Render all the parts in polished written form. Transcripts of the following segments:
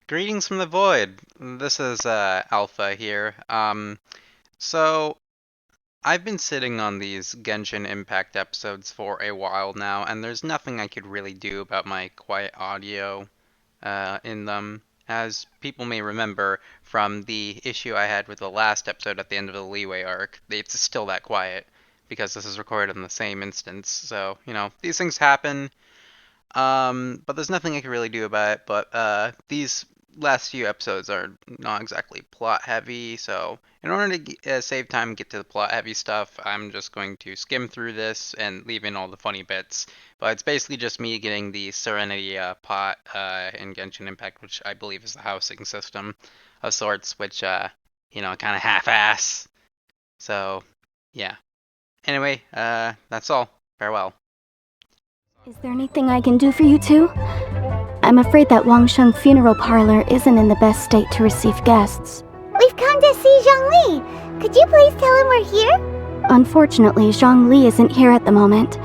Greetings from the void. This is Alpha here. So I've been sitting on these Genshin Impact episodes for a while now, and there's nothing I could really do about my quiet audio in them. As people may remember from the issue I had with the last episode at the end of the Leeway arc, it's still that quiet because this is recorded on the same instance. So, these things happen. But there's nothing I can really do about it. But these last few episodes are not exactly plot heavy, so in order to save time and get to the plot heavy stuff, I'm just going to skim through this and leave in all the funny bits. But it's basically just me getting the Serenity pot in Genshin Impact, which I believe is the housing system of sorts, which kind of half-ass. So, yeah. Anyway, that's all. Farewell. Is there anything I can do for you two? I'm afraid that Wangsheng Funeral Parlor isn't in the best state to receive guests. We've come to see Zhongli. Could you please tell him we're here? Unfortunately, Zhongli isn't here at the moment.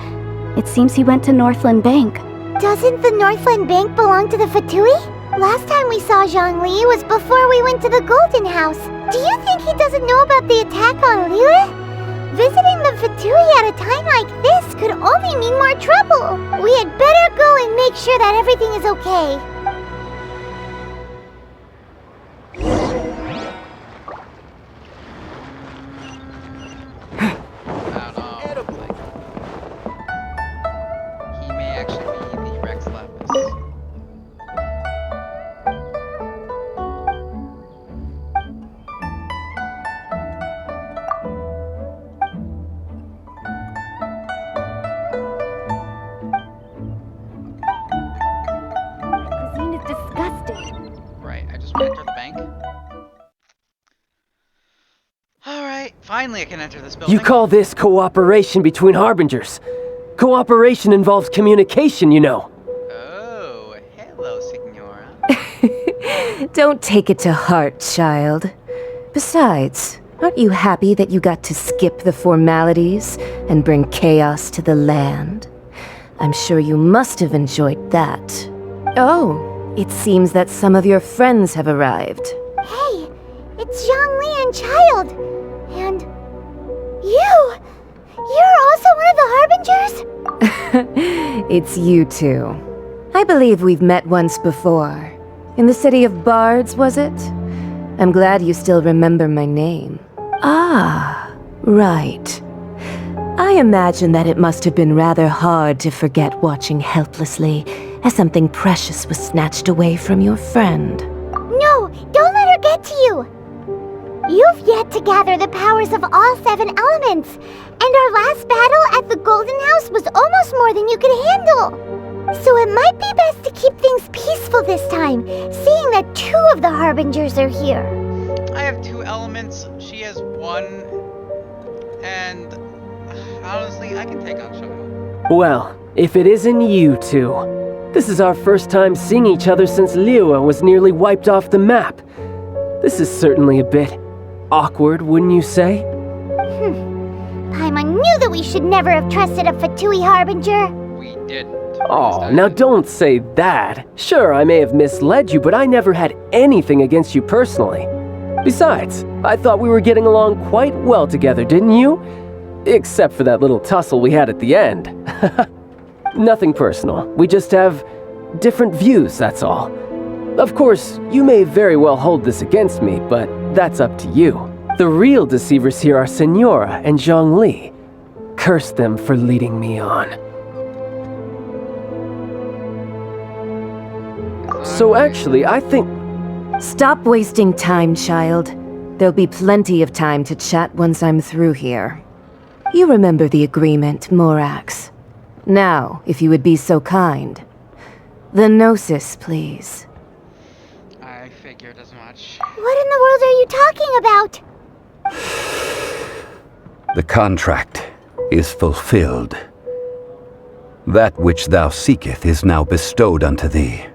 It seems he went to Northland Bank. Doesn't the Northland Bank belong to the Fatui? Last time we saw Zhongli was before we went to the Golden House. Do you think he doesn't know about the attack on Liyue? Visiting the Fatui at a time like this could only mean more trouble. We had better go and make sure that everything is okay. I don't know. He may actually be the Rex Lapis. Cuisine is disgusting. Right, I just want to enter the bank. Alright, finally I can enter this building. You call this cooperation between Harbingers? Cooperation involves communication, you know. Oh, hello, Signora. Don't take it to heart, child. Besides, aren't you happy that you got to skip the formalities and bring chaos to the land? I'm sure you must have enjoyed that. Oh, it seems that some of your friends have arrived. Hey, it's Zhongli and Child. And you! You're also one of the Harbingers? It's you two. I believe we've met once before. In the city of Bards, was it? I'm glad you still remember my name. Ah, right. I imagine that it must have been rather hard to forget watching helplessly as something precious was snatched away from your friend. No, don't let her get to you. You've yet to gather the powers of all 7 elements, and our last battle at the Golden House was almost more than you could handle. So it might be best to keep things peaceful this time, seeing that 2 of the Harbingers are here. I have 2 elements, she has 1, and honestly, I can take on Shogo. Well, if it isn't you two. This is our first time seeing each other since Liyue was nearly wiped off the map. This is certainly a bit awkward, wouldn't you say? Paimon knew that we should never have trusted a Fatui Harbinger. We didn't. Oh, now don't say that. Sure, I may have misled you, but I never had anything against you personally. Besides, I thought we were getting along quite well together, didn't you? Except for that little tussle we had at the end. Nothing personal. We just have different views, that's all. Of course, you may very well hold this against me, but that's up to you. The real deceivers here are Senora and Zhongli. Curse them for leading me on. So actually, I think... Stop wasting time, child. There'll be plenty of time to chat once I'm through here. You remember the agreement, Morax. Now, if you would be so kind. The Gnosis, please. I figured as much. What in the world are you talking about? The contract is fulfilled. That which thou seeketh is now bestowed unto thee.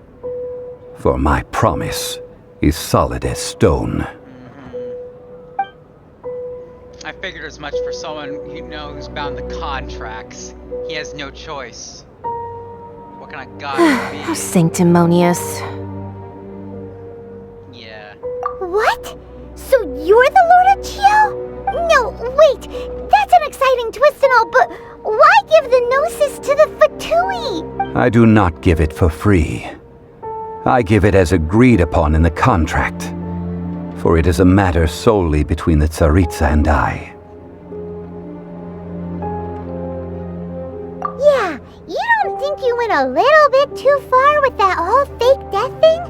For my promise is solid as stone. I figured as much for someone who's bound to contracts. He has no choice. What kind of god would How be? sanctimonious. What? So you're the Lord of Chio? No, wait. That's an exciting twist and all, but why give the Gnosis to the Fatui? I do not give it for free. I give it as agreed upon in the contract, for it is a matter solely between the Tsaritsa and I. Yeah, you don't think you went a little bit too far with that whole fake death thing?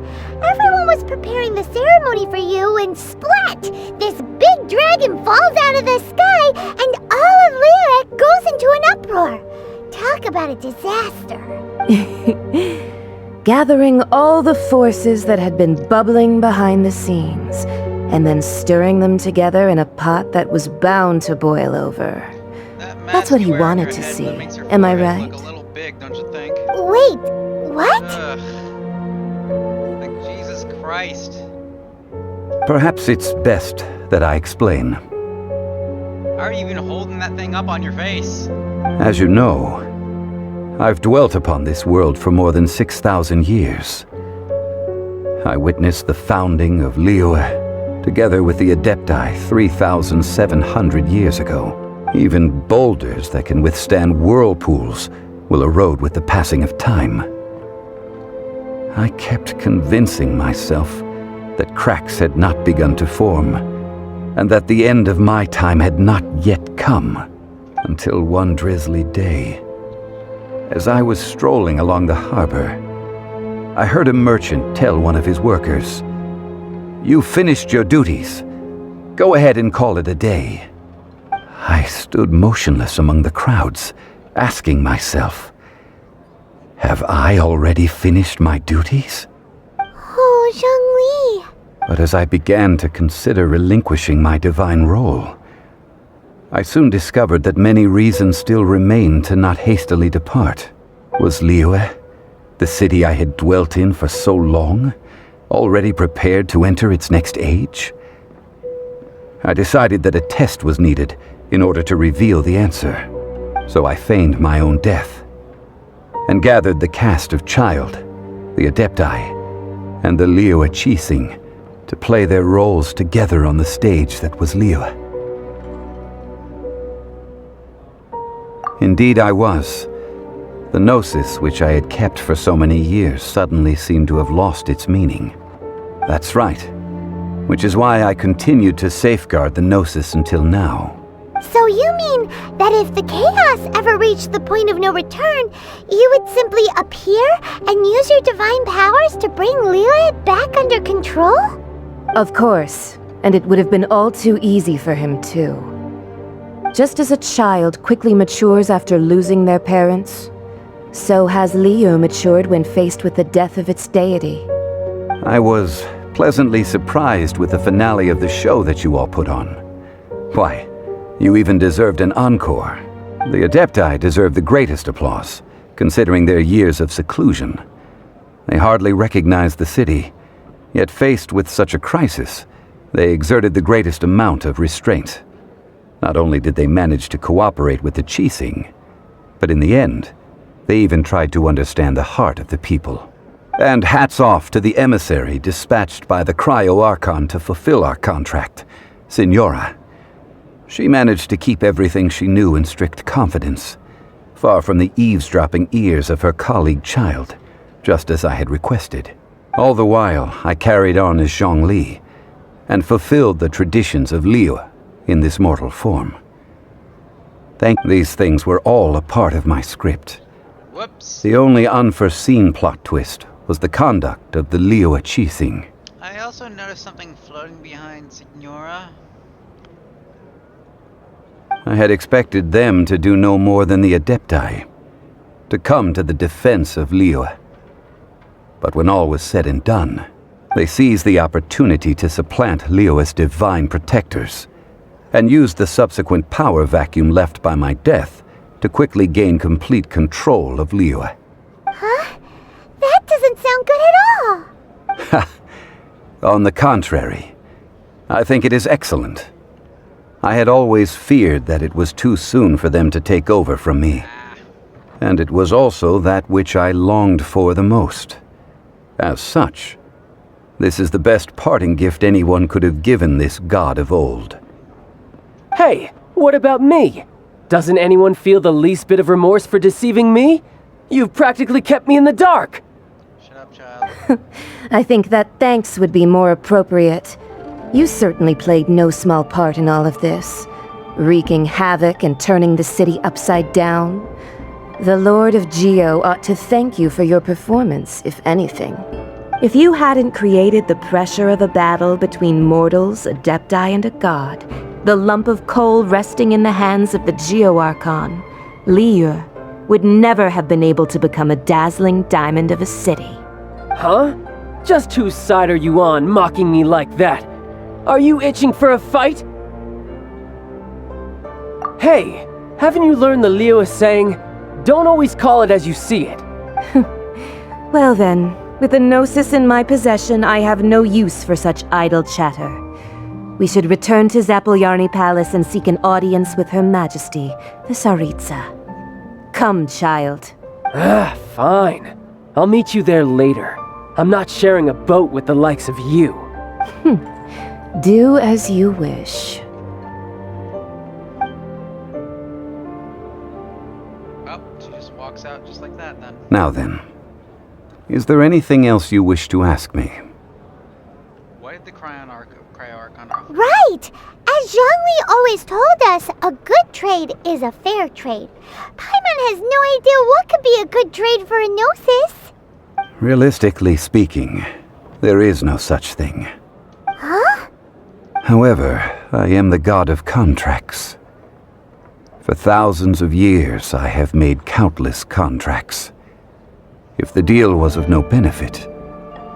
Everyone was preparing the ceremony for you, and splat! This big dragon falls out of the sky, and all of Liyue goes into an uproar. Talk about a disaster. Gathering all the forces that had been bubbling behind the scenes, and then stirring them together in a pot that was bound to boil over. That's what he wanted to see. Am I right? Look a little big, don't you think? Wait, what? Ugh. Like Jesus Christ. Perhaps it's best that I explain. How are you even holding that thing up on your face? As you know, I've dwelt upon this world for more than 6,000 years. I witnessed the founding of Liyue, together with the Adepti 3,700 years ago. Even boulders that can withstand whirlpools will erode with the passing of time. I kept convincing myself that cracks had not begun to form, and that the end of my time had not yet come, until one drizzly day. As I was strolling along the harbor, I heard a merchant tell one of his workers, "You've finished your duties. Go ahead and call it a day." I stood motionless among the crowds, asking myself, have I already finished my duties? Oh, Zhongli. But as I began to consider relinquishing my divine role, I soon discovered that many reasons still remained to not hastily depart. Was Liyue, the city I had dwelt in for so long, already prepared to enter its next age? I decided that a test was needed in order to reveal the answer, so I feigned my own death, and gathered the cast of Child, the Adepti, and the Liyue Qixing to play their roles together on the stage that was Liyue. Indeed I was. The Gnosis, which I had kept for so many years, suddenly seemed to have lost its meaning. That's right, which is why I continued to safeguard the Gnosis until now. So you mean that if the chaos ever reached the point of no return, you would simply appear and use your divine powers to bring Liyue back under control? Of course, and it would have been all too easy for him too. Just as a child quickly matures after losing their parents, so has Liyue matured when faced with the death of its deity. I was pleasantly surprised with the finale of the show that you all put on. Why, you even deserved an encore. The Adepti deserve the greatest applause, considering their years of seclusion. They hardly recognized the city, yet faced with such a crisis, they exerted the greatest amount of restraint. Not only did they manage to cooperate with the Qixing, but in the end, they even tried to understand the heart of the people. And hats off to the emissary dispatched by the Cryo-Archon to fulfill our contract, Signora. She managed to keep everything she knew in strict confidence, far from the eavesdropping ears of her colleague Child, just as I had requested. All the while, I carried on as Zhongli, and fulfilled the traditions of Liyue in this mortal form. These things were all a part of my script. Whoops. The only unforeseen plot twist was the conduct of the Liyue Qixing. I also noticed something floating behind Signora. I had expected them to do no more than the Adepti, to come to the defense of Liyue. But when all was said and done, they seized the opportunity to supplant Liyue's divine protectors, and used the subsequent power vacuum left by my death to quickly gain complete control of Liyue. Huh? That doesn't sound good at all. On the contrary, I think it is excellent. I had always feared that it was too soon for them to take over from me. And it was also that which I longed for the most. As such, This is the best parting gift anyone could have given this god of old. Hey, what about me? Doesn't anyone feel the least bit of remorse for deceiving me? You've practically kept me in the dark. Shut up, child. I think that thanks would be more appropriate. You certainly played no small part in all of this, wreaking havoc and turning the city upside down. The Lord of Geo ought to thank you for your performance, if anything. If you hadn't created the pressure of a battle between mortals, adepti, and a god, the lump of coal resting in the hands of the Geo Archon, Liur, would never have been able to become a dazzling diamond of a city. Huh? Just whose side are you on, mocking me like that? Are you itching for a fight? Hey, haven't you learned the Liyue saying, don't always call it as you see it? Well then, with the Gnosis in my possession, I have no use for such idle chatter. We should return to Zapoljarny Palace and seek an audience with Her Majesty, the Tsaritsa. Come, child. Fine. I'll meet you there later. I'm not sharing a boat with the likes of you. Do as you wish. Oh, she just walks out just like that then. Now then, is there anything else you wish to ask me? Why did the Cryo Archon offer? Right! As Zhongli always told us, a good trade is a fair trade. Paimon has no idea what could be a good trade for a Gnosis. Realistically speaking, there is no such thing. Huh? However, I am the god of contracts. For thousands of years, I have made countless contracts. If the deal was of no benefit,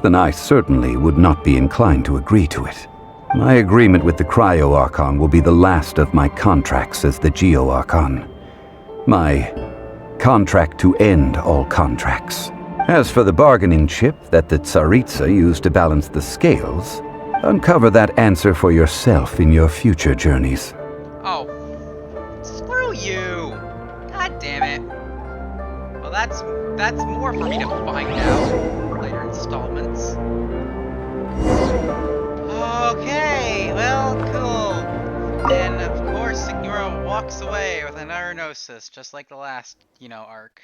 then I certainly would not be inclined to agree to it. My agreement with the Cryo Archon will be the last of my contracts as the Geo Archon. My contract to end all contracts. As for the bargaining chip that the Tsaritsa used to balance the scales, uncover that answer for yourself in your future journeys. Oh, screw you! God damn it. Well, that's more for me to find out in later installments. Okay, well, cool. And of course, Signora walks away with another Gnosis, just like the last, arc.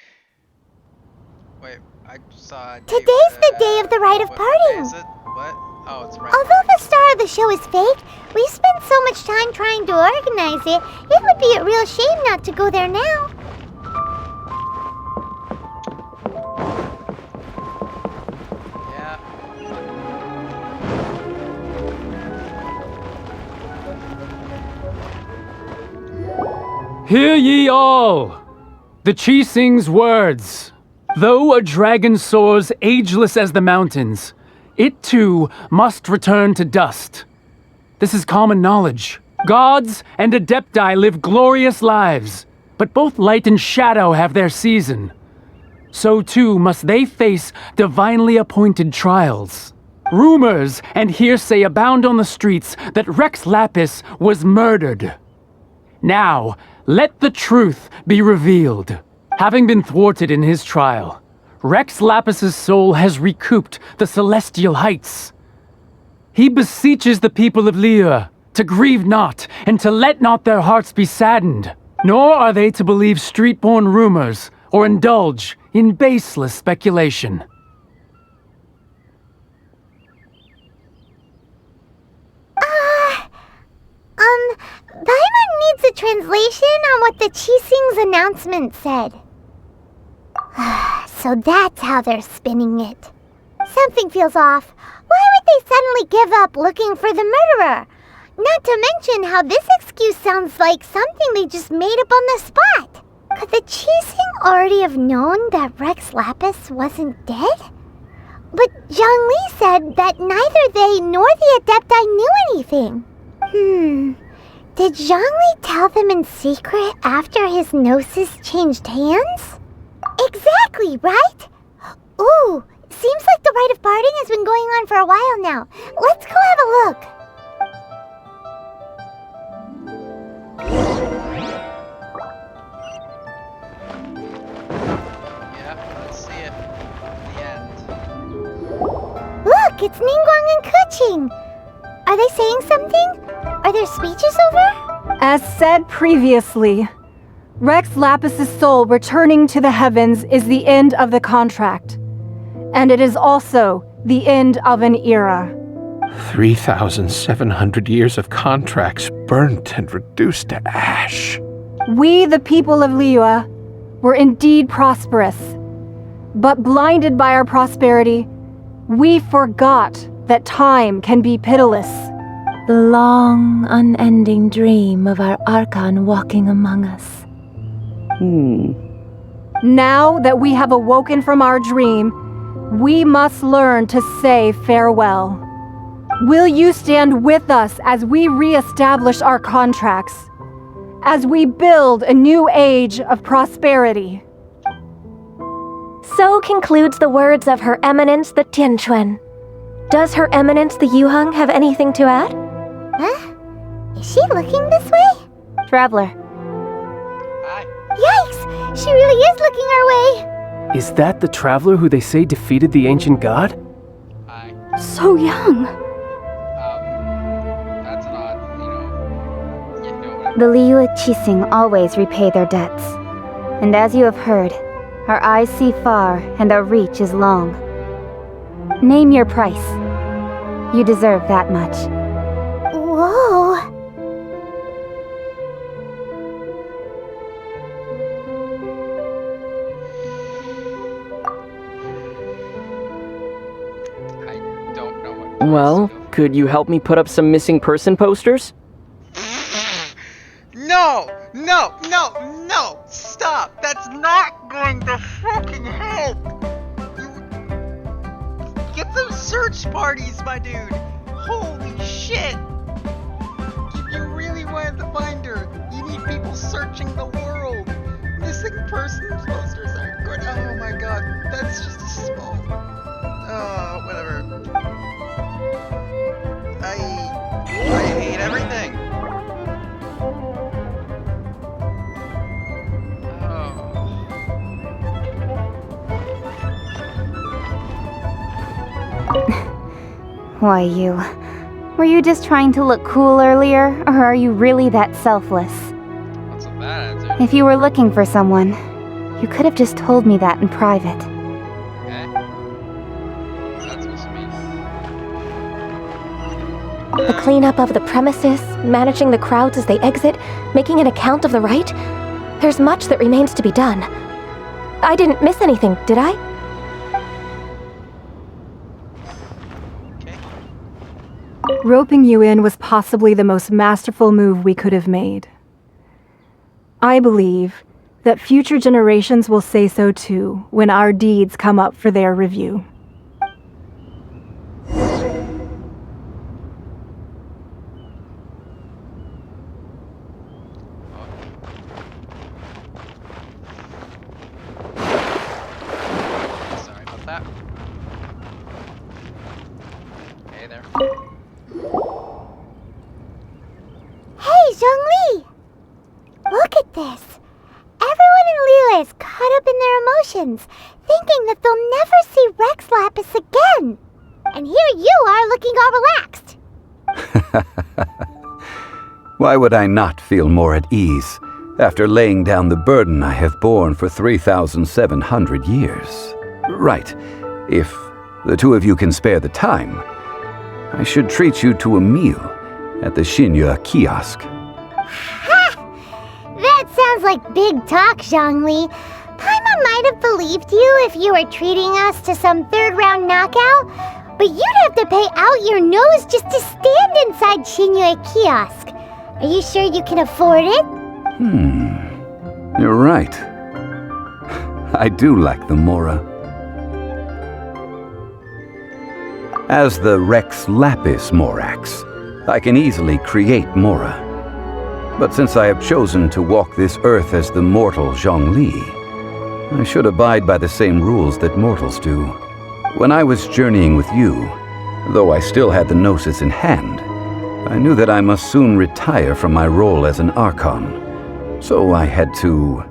Wait, I saw. Today's the day of the rite of What parting. day is it? What? Oh, it's right. Although the star of the show is fake, we spent so much time trying to organize it, it would be a real shame not to go there now. Yeah. Hear ye all! The Qixing's words. Though a dragon soars ageless as the mountains, it too must return to dust. This is common knowledge. Gods and adepti live glorious lives, but both light and shadow have their season. So too must they face divinely appointed trials. Rumors and hearsay abound on the streets that Rex Lapis was murdered. Now, let the truth be revealed. Having been thwarted in his trial, Rex Lapis's soul has recouped the celestial heights. He beseeches the people of Liur to grieve not and to let not their hearts be saddened, nor are they to believe street-born rumors or indulge in baseless speculation. Paimon needs a translation on what the Qixing's announcement said. So that's how they're spinning it. Something feels off. Why would they suddenly give up looking for the murderer? Not to mention how this excuse sounds like something they just made up on the spot. Could the Qixing already have known that Rex Lapis wasn't dead? But Zhongli said that neither they nor the Adepti knew anything. Did Zhongli tell them in secret after his Gnosis changed hands? Exactly, right? Ooh, seems like the rite of parting has been going on for a while now. Let's go have a look. Yeah, let's see it. The end. Look, it's Ningguang and Keqing. Are they saying something? Are their speeches over? As said previously, Rex Lapis's soul returning to the heavens is the end of the contract. And it is also the end of an era. 3,700 years of contracts burnt and reduced to ash. We, the people of Liyue, were indeed prosperous. But blinded by our prosperity, we forgot that time can be pitiless. The long, unending dream of our Archon walking among us. Now that we have awoken from our dream, we must learn to say farewell. Will you stand with us as we re-establish our contracts? As we build a new age of prosperity? So concludes the words of Her Eminence the Tianquan. Does Her Eminence the Yuheng have anything to add? Huh? Is she looking this way? Traveler. Hi. Yikes! She really is looking our way! Is that the traveler who they say defeated the ancient god? Hi. So young. That's an odd, whatever. The Liyue Qixing always repay their debts. And as you have heard, our eyes see far and our reach is long. Name your price. You deserve that much. Whoa! I don't know what. Well, could you help me put up some missing person posters? No! No! No! No! Stop! That's not going to fucking help! Get some search parties, my dude! Holy shit! If you really wanted to find her, you need people searching the world! Missing persons posters aren't good. Oh my god, that's just a small. Oh, whatever. I hate everything! Why you? Were you just trying to look cool earlier, or are you really that selfless? What's with that attitude? If you were looking for someone, you could have just told me that in private. Okay. What's that supposed to mean? The cleanup of the premises, managing the crowds as they exit, making an account of the rite. There's much that remains to be done. I didn't miss anything, did I? Roping you in was possibly the most masterful move we could have made. I believe that future generations will say so too when our deeds come up for their review. Sorry about that. Hey there. Hey, Zhongli! Look at this! Everyone in Liyue is caught up in their emotions, thinking that they'll never see Rex Lapis again. And here you are looking all relaxed. Why would I not feel more at ease after laying down the burden I have borne for 3,700 years? Right. If the two of you can spare the time, I should treat you to a meal at the Xinyue kiosk. Ha! That sounds like big talk, Zhongli. Paimon might have believed you if you were treating us to some third-round knockout, but you'd have to pay out your nose just to stand inside Xinyue kiosk. Are you sure you can afford it? You're right. I do like the Mora. As the Rex Lapis Morax, I can easily create Mora. But since I have chosen to walk this earth as the mortal Zhongli, I should abide by the same rules that mortals do. When I was journeying with you, though I still had the Gnosis in hand, I knew that I must soon retire from my role as an Archon. So I had to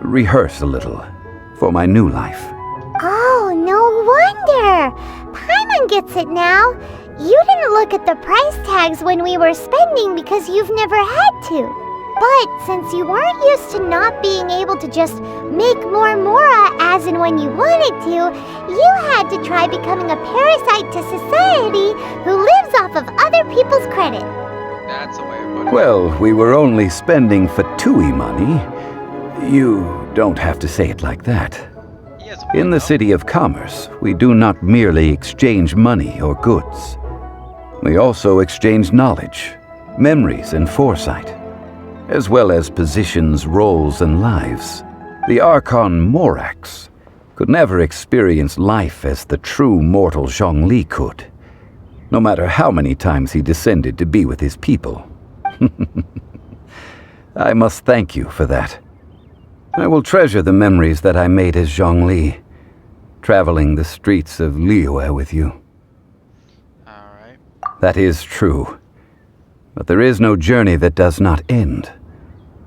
rehearse a little for my new life. Oh, no wonder! Paimon Paimon gets it now. You didn't look at the price tags when we were spending because you've never had to. But since you weren't used to not being able to just make more Mora as and when you wanted to, you had to try becoming a parasite to society who lives off of other people's credit. That's a way of putting it. Well, we were only spending Fatui money. You don't have to say it like that. Yes, In the City of Commerce, we do not merely exchange money or goods. We also exchange knowledge, memories, and foresight, as well as positions, roles, and lives. The Archon Morax could never experience life as the true mortal Zhongli could, no matter how many times he descended to be with his people. I must thank you for that. I will treasure the memories that I made as Zhongli, traveling the streets of Liyue with you. Alright. That is true. But there is no journey that does not end.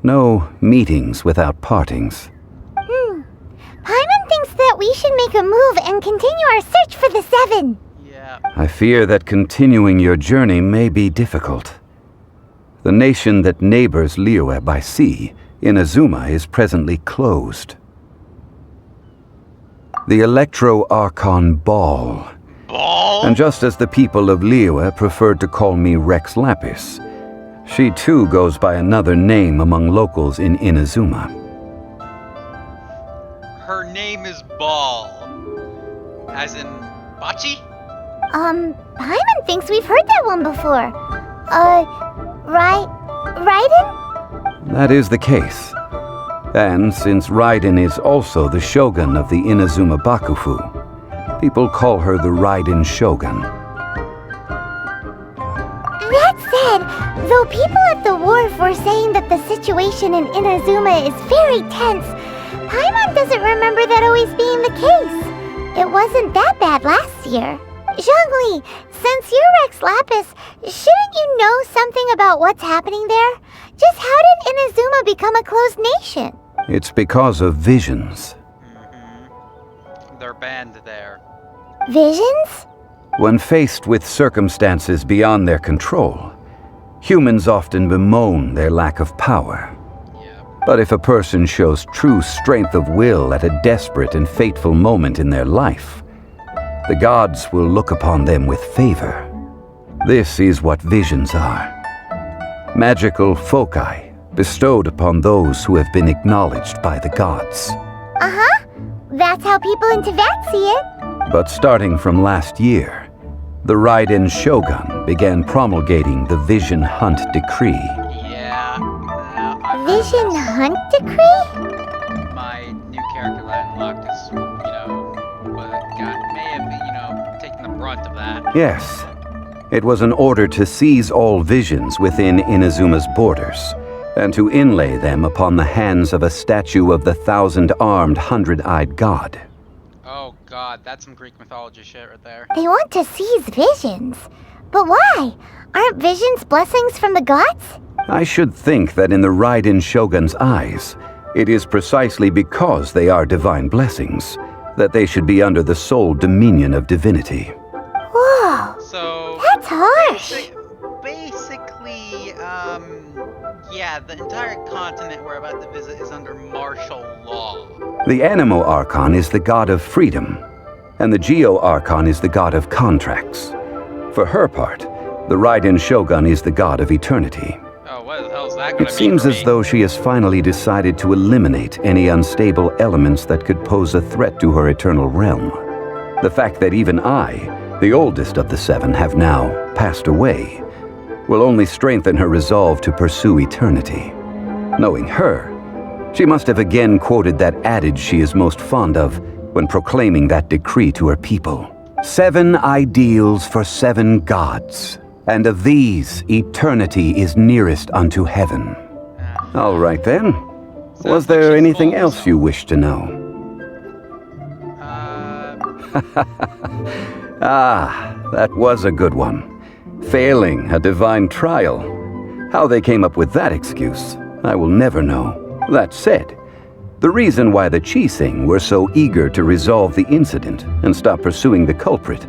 No meetings without partings. Paimon thinks that we should make a move and continue our search for the Seven. Yeah. I fear that continuing your journey may be difficult. The nation that neighbors Liyue by sea, Inazuma, is presently closed. The Electro-Archon Ball. Ball? And just as the people of Liyue preferred to call me Rex Lapis, she too goes by another name among locals in Inazuma. Her name is Ball. As in Bachi? Paimon thinks we've heard that one before. Raiden? That is the case. And since Raiden is also the shogun of the Inazuma Bakufu, people call her the Raiden Shogun. That said, though people at the wharf were saying that the situation in Inazuma is very tense, Paimon doesn't remember that always being the case. It wasn't that bad last year. Zhongli, since you're Rex Lapis, shouldn't you know something about what's happening there? Just how did Inazuma become a closed nation? It's because of visions. They're banned there. Visions? When faced with circumstances beyond their control, humans often bemoan their lack of power. But if a person shows true strength of will at a desperate and fateful moment in their life, the gods will look upon them with favor. This is what visions are. Magical foci bestowed upon those who have been acknowledged by the gods. Uh-huh. That's how people in Teyvat see it. But starting from last year, the Raiden Shogun began promulgating the Vision Hunt Decree. Yeah. Vision Hunt Decree? My new character that I unlocked is, may have, taken the brunt of that. Yes. It was an order to seize all visions within Inazuma's borders, and to inlay them upon the hands of a statue of the 1,000-armed, 100-eyed god. Oh god, that's some Greek mythology shit right there. They want to seize visions. But why? Aren't visions blessings from the gods? I should think that in the Raiden Shogun's eyes, it is precisely because they are divine blessings that they should be under the sole dominion of divinity. Whoa. So That's harsh. Basically, yeah, the entire continent we're about to visit is under martial law. The Animo Archon is the god of freedom, and the Geo Archon is the god of contracts. For her part, the Raiden Shogun is the god of eternity. Oh, what the hell is that gonna It mean seems for as me? though she has finally decided to eliminate any unstable elements that could pose a threat to her eternal realm. The fact that even I, the oldest of the seven, have now passed away, will only strengthen her resolve to pursue eternity. Knowing her, she must have again quoted that adage she is most fond of when proclaiming that decree to her people. 7 ideals for 7 gods, and of these, eternity is nearest unto heaven. All right then. Was there anything else you wish to know? Ah, that was a good one. Failing a divine trial. How they came up with that excuse, I will never know. That said, the reason why the Qixing were so eager to resolve the incident and stop pursuing the culprit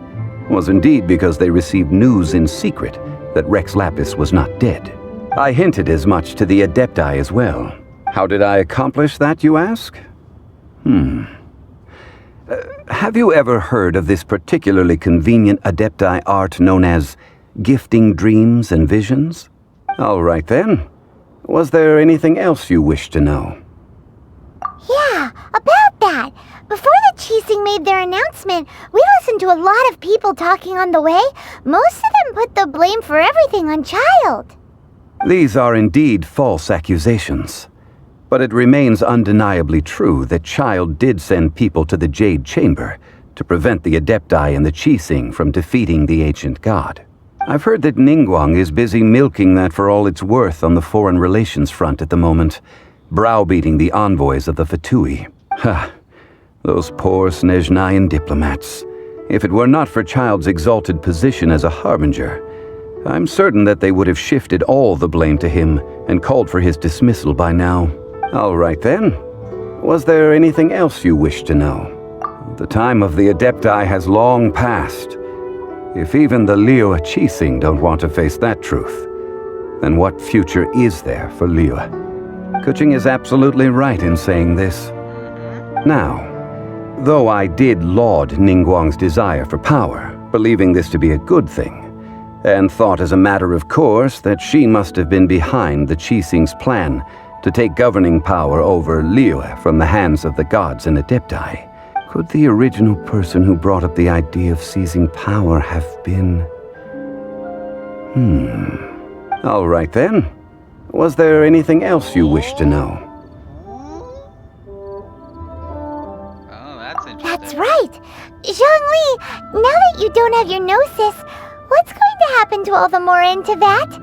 was indeed because they received news in secret that Rex Lapis was not dead. I hinted as much to the Adepti as well. How did I accomplish that, you ask? Have you ever heard of this particularly convenient Adepti art known as gifting dreams and visions? All right then. Was there anything else you wish to know? Yeah, about that. Before the Cheesing made their announcement, we listened to a lot of people talking on the way. Most of them put the blame for everything on Child. These are indeed false accusations. But it remains undeniably true that Child did send people to the Jade Chamber to prevent the Adepti and the Cheesing from defeating the ancient god. I've heard that Ningguang is busy milking that for all it's worth on the foreign relations front at the moment, browbeating the envoys of the Fatui. Ha! Those poor Snezhnayan diplomats. If it were not for Child's exalted position as a harbinger, I'm certain that they would have shifted all the blame to him and called for his dismissal by now. All right then. Was there anything else you wish to know? The time of the Adepti has long passed. If even the Liyue Cheesing don't want to face that truth, then what future is there for Liyue? Kuching is absolutely right in saying this. Now, though I did laud Ningguang's desire for power, believing this to be a good thing, and thought as a matter of course that she must have been behind the Cheesing's plan to take governing power over Liyue from the hands of the gods and Adepti, could the original person who brought up the idea of seizing power have been... All right then. Was there anything else you wish to know? Oh, that's interesting. That's right. Zhongli, now that you don't have your Gnosis, what's going to happen to all the Mora in Teyvat?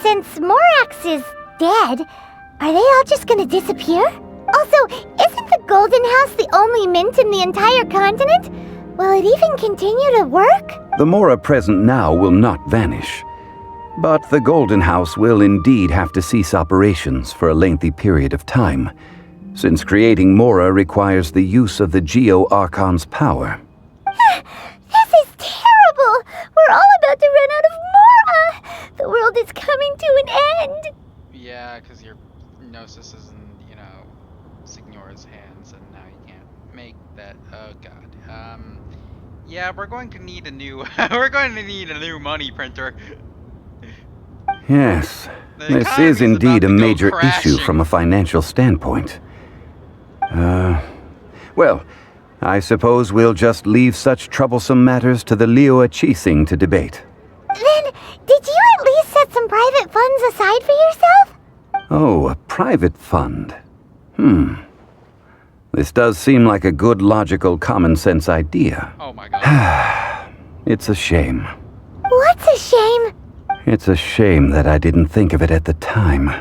Since Morax is dead, are they all just gonna disappear? Also, isn't the Golden House the only mint in the entire continent? Will it even continue to work? The Mora present now will not vanish. But the Golden House will indeed have to cease operations for a lengthy period of time, since creating Mora requires the use of the Geo-Archon's power. This is terrible! We're all about to run out of Mora! The world is coming to an end! Yeah, because your Gnosis is in, Signora's hands, and now you can't make that. Oh god. Yeah, we're going to need a new money printer. Yes, The this economy's is indeed a about to go major issue crashing. from a financial standpoint. Well, I suppose we'll just leave such troublesome matters to the Liyue Cheesing to debate. Then, did you at least set some private funds aside for yourself? Oh, a private fund. This does seem like a good, logical, common-sense idea. Oh my god. It's a shame. What's a shame? It's a shame that I didn't think of it at the time.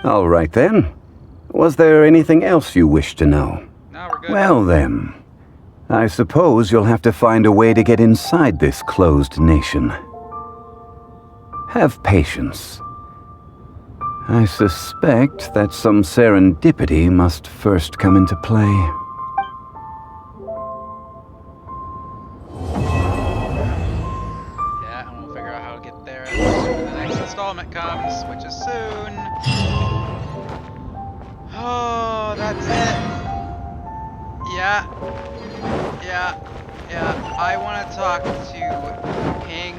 All right then. Was there anything else you wish to know? No, we're good. Well then, I suppose you'll have to find a way to get inside this closed nation. Have patience. I suspect that some serendipity must first come into play. Yeah, and we'll figure out how to get there when the next installment comes, which is soon. Oh, that's it. Yeah. I want to talk to Ping